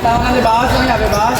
Tangan bebas, ya bebas.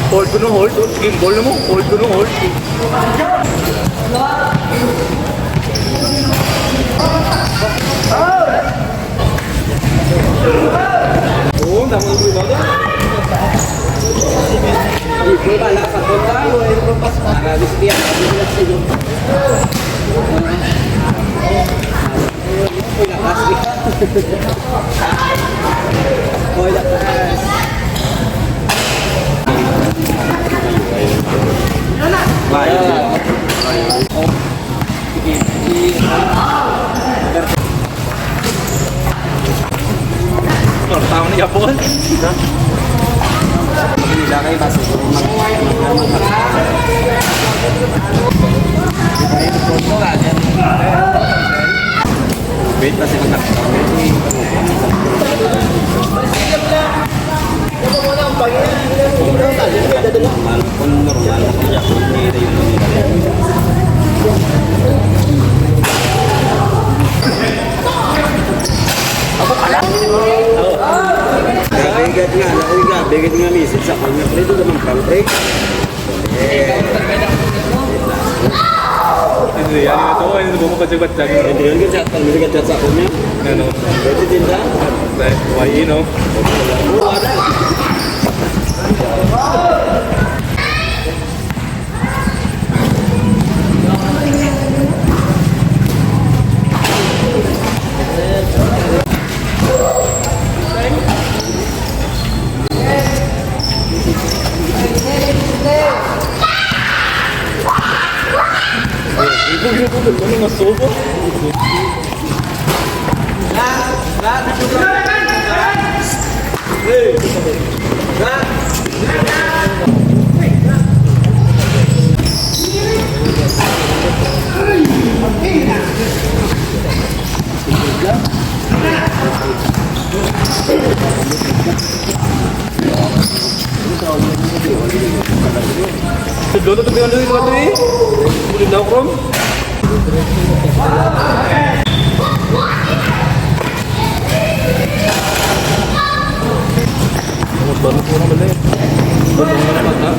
Hold ko no hold, gimbal mo, hold ko no hold. Oh, naman ko ba? Ito pala sa kota, ito pa sa display ang sila. Tahu ni Japon? Bila kayo masuk wait masih enak. Bigat nga message sa kanya, ito naman pang-break. Hindi yan ito, hindi mo makajagbat-jag. Hindi yan ka-chat, hindi ka-chat sa kanya. Ano? Pwede din na? Why, you know? Oo, ada. Ano masubo? Dulu tuh kan itu waktu ini, udah nongkrong. Baru kurang balik. Baru mana?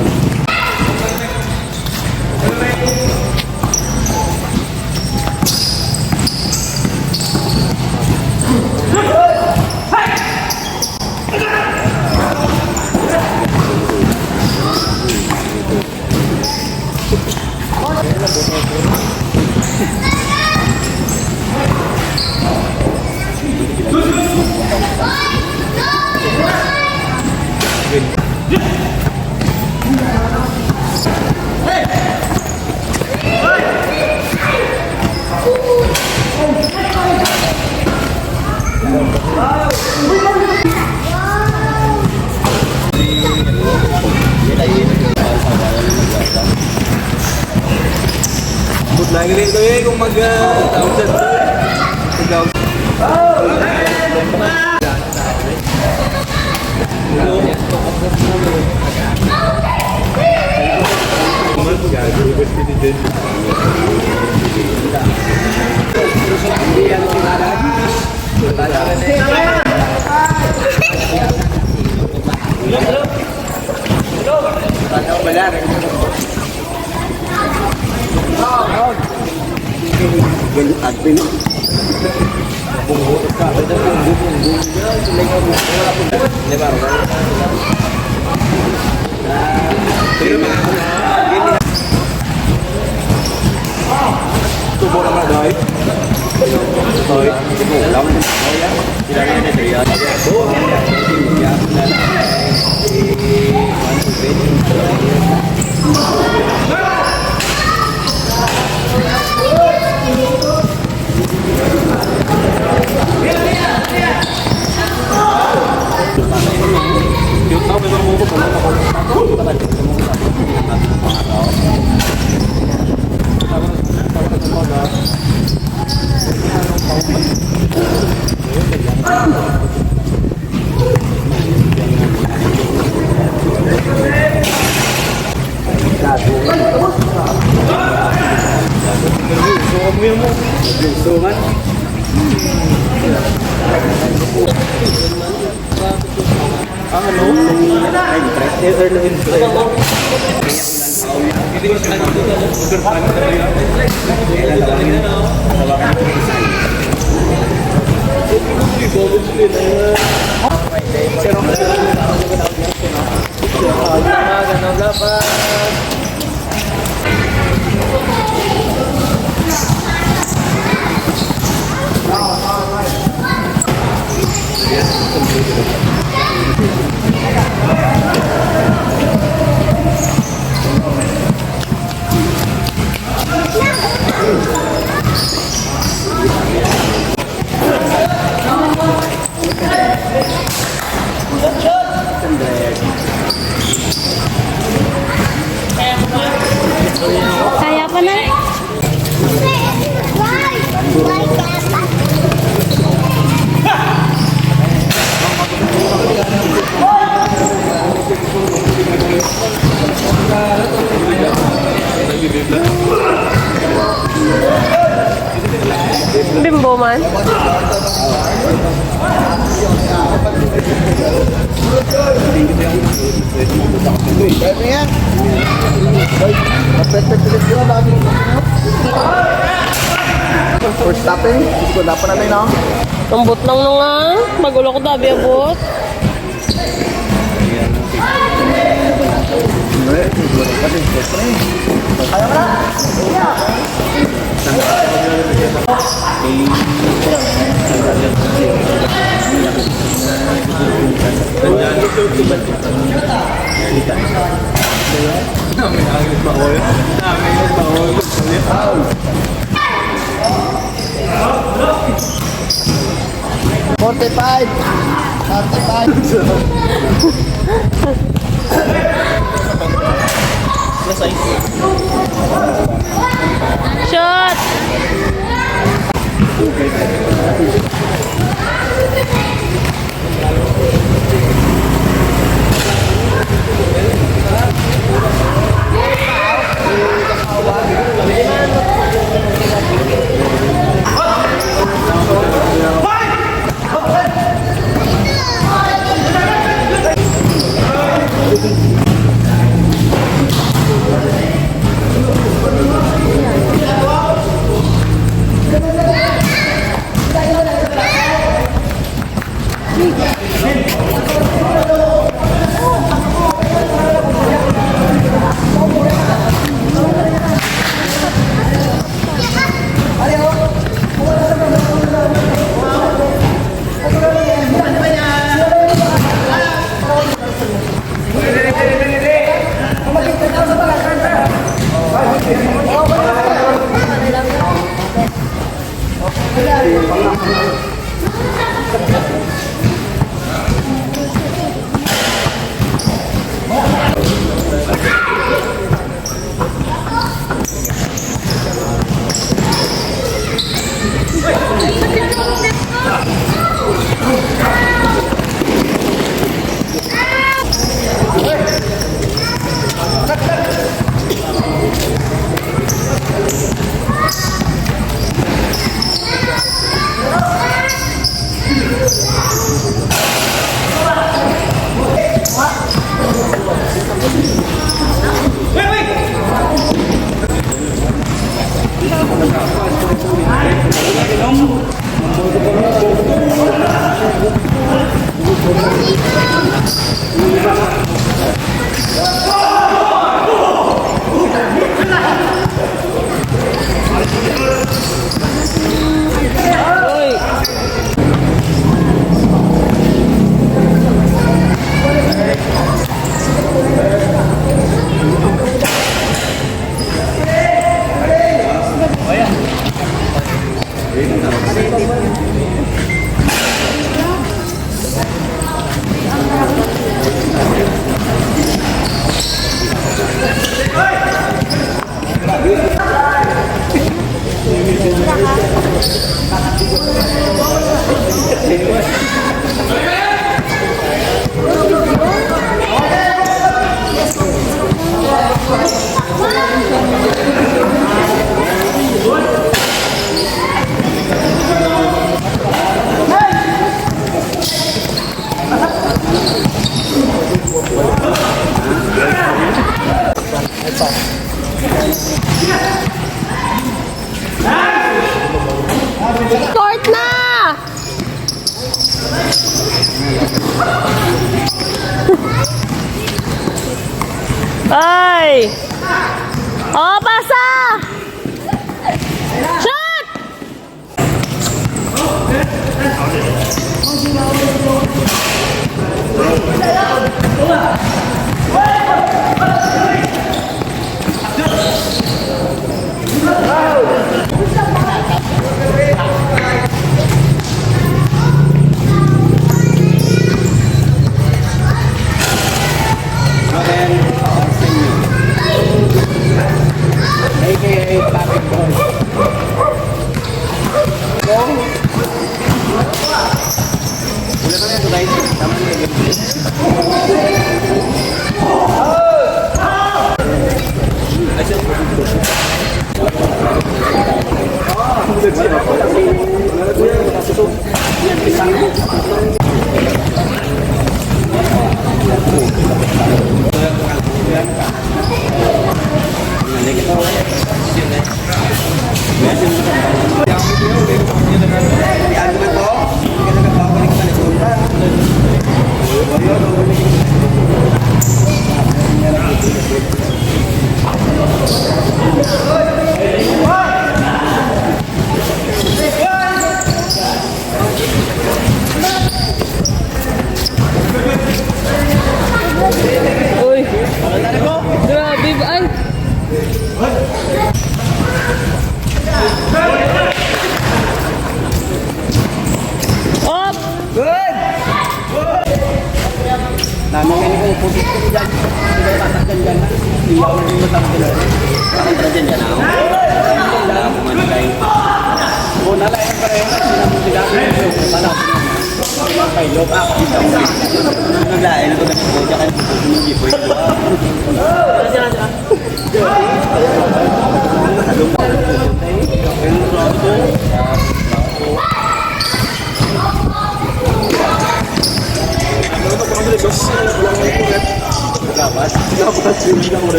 Lagi rin ito eh kung mag-tawag sa ito. admin. Punggo ka, ito punggo. Sila nga mo, wala punggo. Di ba? Tubo naman dahil. Dahil, ulam. Sila nga na dahil. Yung tao memang mau Kaya pa na. Bimbo man. First stopping, hindi ko dapat natin no? Lambot lang nung nga. Magulo ko dabi abot. Shot! Uy! Short na! Ay! Oh, pasa! Shot! Uy! Grabe ba? Ay! Op! Good! Namin ini kung putik ko dyan. Hindi tatakdan dyan na. Iyaw na rin mo takdan. Takdan dyan yan ako. Wala akong manilay. Kung nalayan pa rin, sinamong sila. Wala ako. Kay Lop ako. Naglayan ako na ito. Diyan kayo hindi po ito.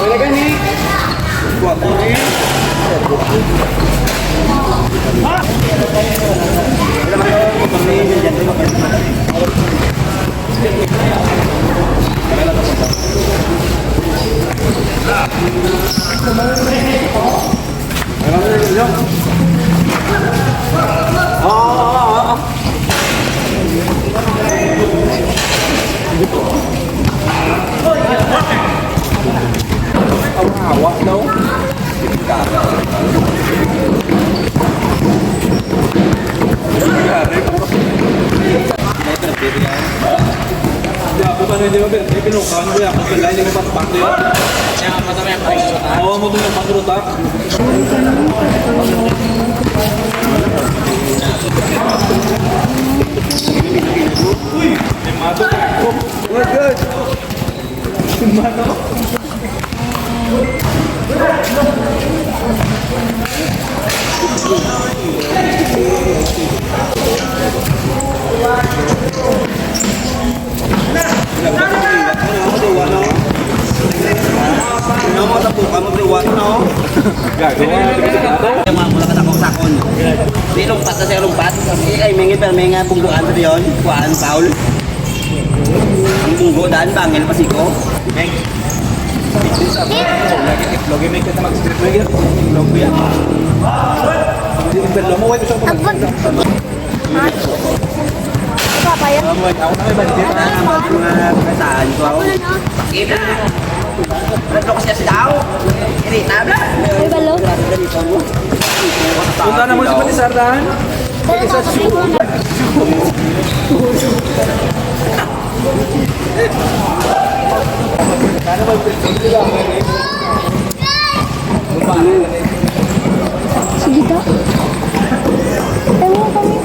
Boleh kan nih? Buat ini. Awak đâu? Ya, bukan aja mobil, ini pinukan ko ya, kasi lain yung patpak niya. Yang pertama yang paling suka. Oo, mo yung pagrutak. Mato ko. Good, good. Mato. Mga mula ka akong sakon. Di lumpat na siya lumpat. Ay, may nga pungguan sa diyon. Kuhaan, Paul. Ang punggo, daan, bangil, pasiko. Meg. Lagi may kita mag-script lagi. Lagi ya. Belum mau itu sama. Apa ya? Ako na may budget. Mga kasaan ko ako. Kita. Ano kasi si Tao? Ini tabla. May balo? Punta na mo si Patisardan. Sige ka. Tayo kami.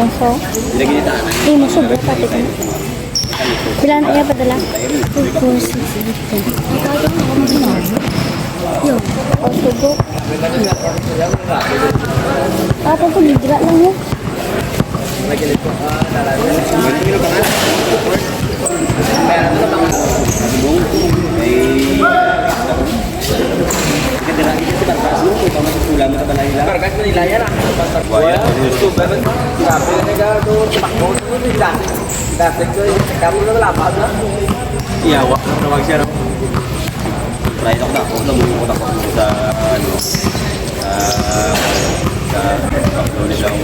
Masuk. Lagi di tanah. Masuk berapa tadi? Bilang ayah padala. Kursi. Yo, oh sugo. Apa tuh digerak lang ya? Iya, wak na wag siya. Try ako na ako, namumukot ako sa ano sa kaplo nilang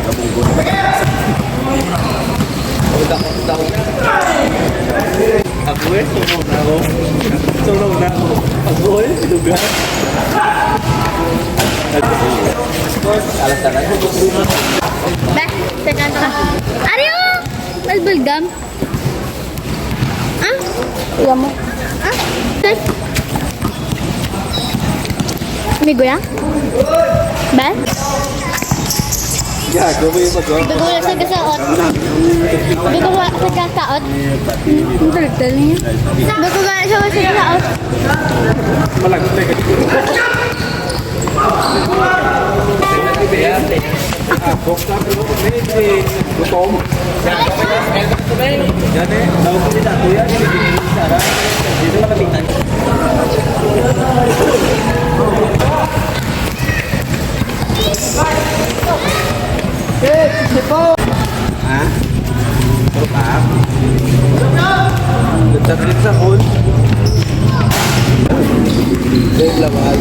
nabunggot. Ako eh, sunog na ako. Sunog na ako. Ako eh, sinugan. Alas na lang. Bah, tekan ka. Aryo! Balbalgam. Ah? Iya mo. Ah? Sir? Amigo ya? Ba? Ya, gawa yung mag-gawa. Bigula sa kasaot. Bigula sa kasaot. Ang talag niya. Bigula siya sa kasaot. Malagot na yung Boksa pero medyo gutom. Yan eh. Tawag ko nila, kuya, hindi ko sana. Dito na kapitan. Ha? Turpak? Nagtatrit sa hall. Dave Laval.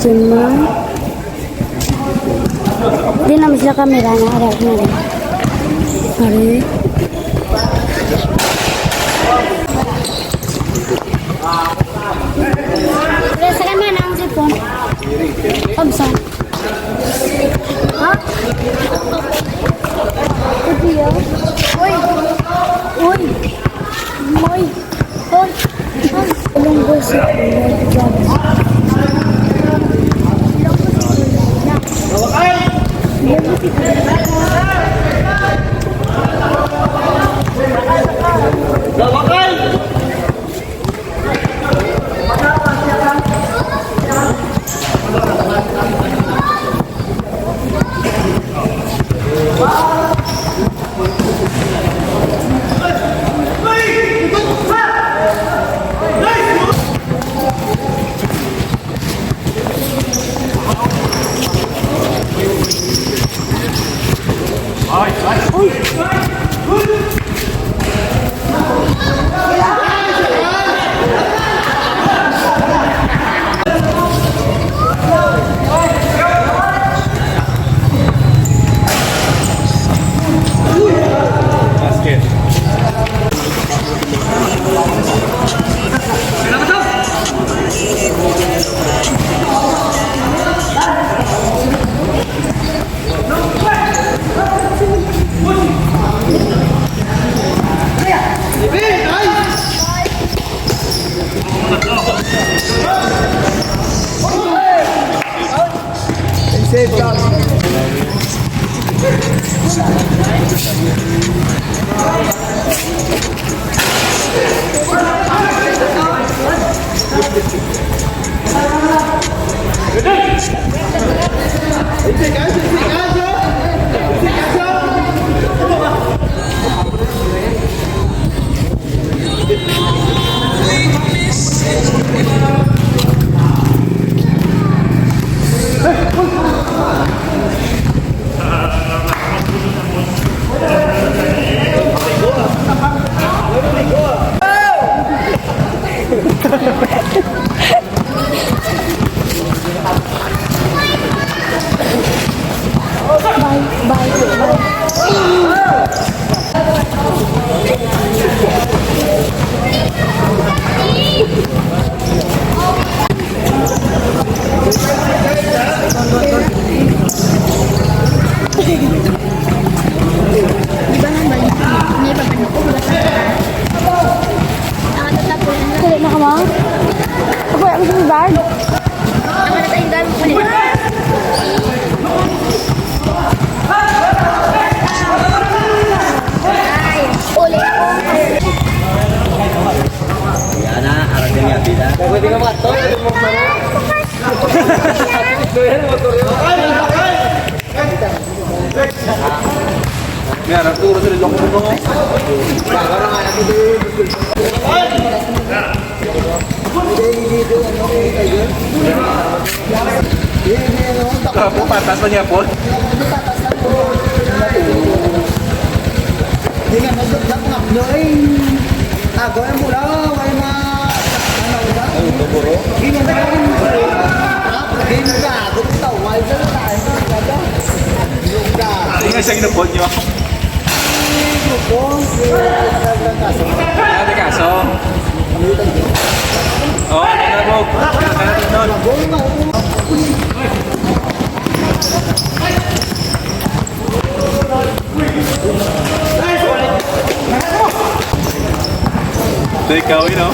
Cuman di naman sila kamera na harap na rin. Hari. Udah sa kanan ang sipon. Kamsan. Ha? Ito yun. Uy. Uy. Uy. Uy. Tulong ko si Basket. Yan, nagturo sila lang kung ano. Kapo, patas pa niya po. Hindi nga, magdagdag na ay agaw mo lang, ay Ay, tuburo. hindi nga agaw ito, ay dyan tayo. Hindi nga siya ginupod niyo. Ate kaso. Oh, nabog. Kaya nun. Ito ikaw, you know.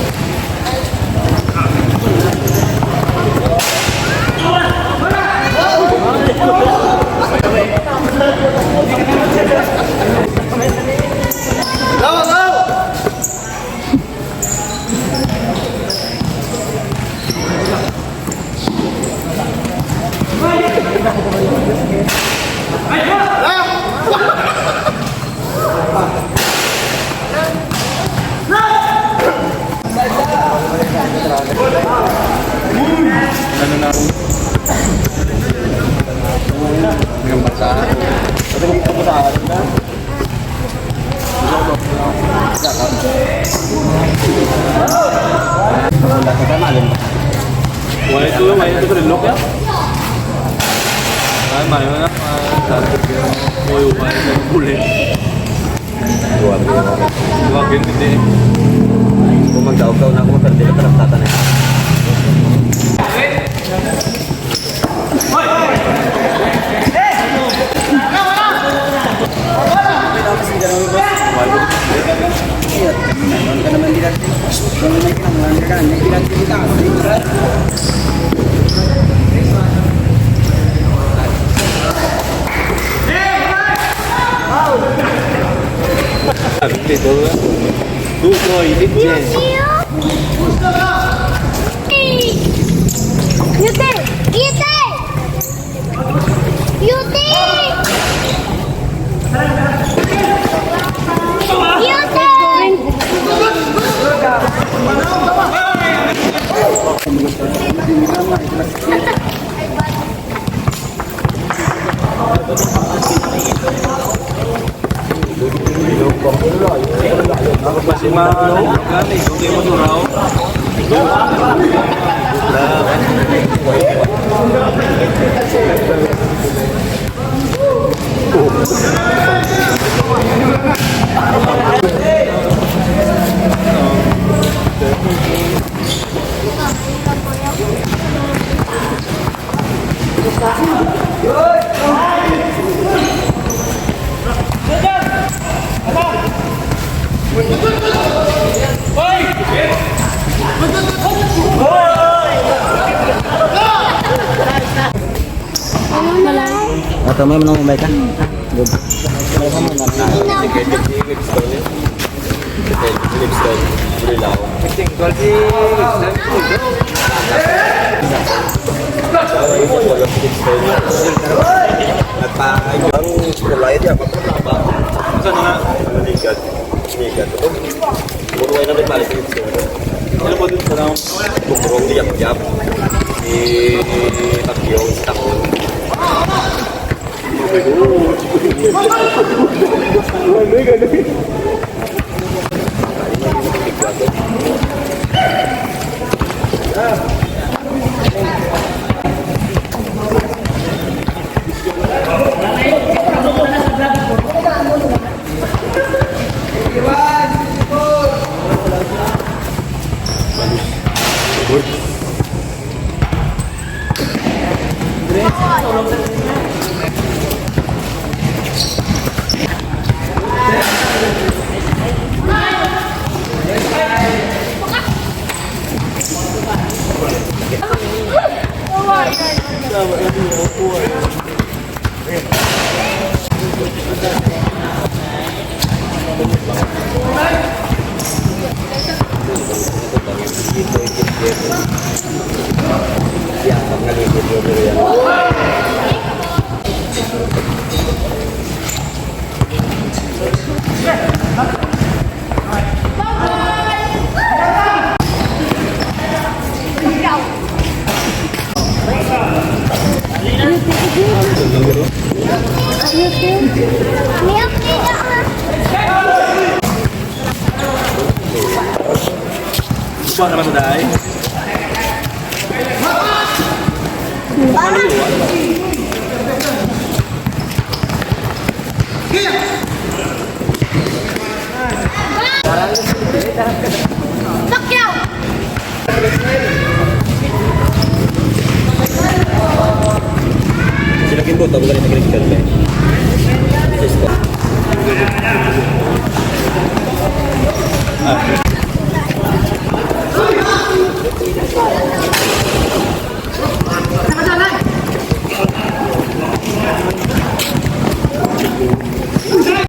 Dulu mainnya itu relok ya. Main na target yung boy ubay sa bullet. Luwag yun hindi. Kung magdaog-daog na ako, magkardila ka ng tatanay. Dito. Dukoy, Litjen. Yute! Yute! Yute! Masih mau kan itu dia mau Atau mau menang mereka? Buat naman sa daay. Sakyaw! Sila kimbo, tabu ka rin nagkikita.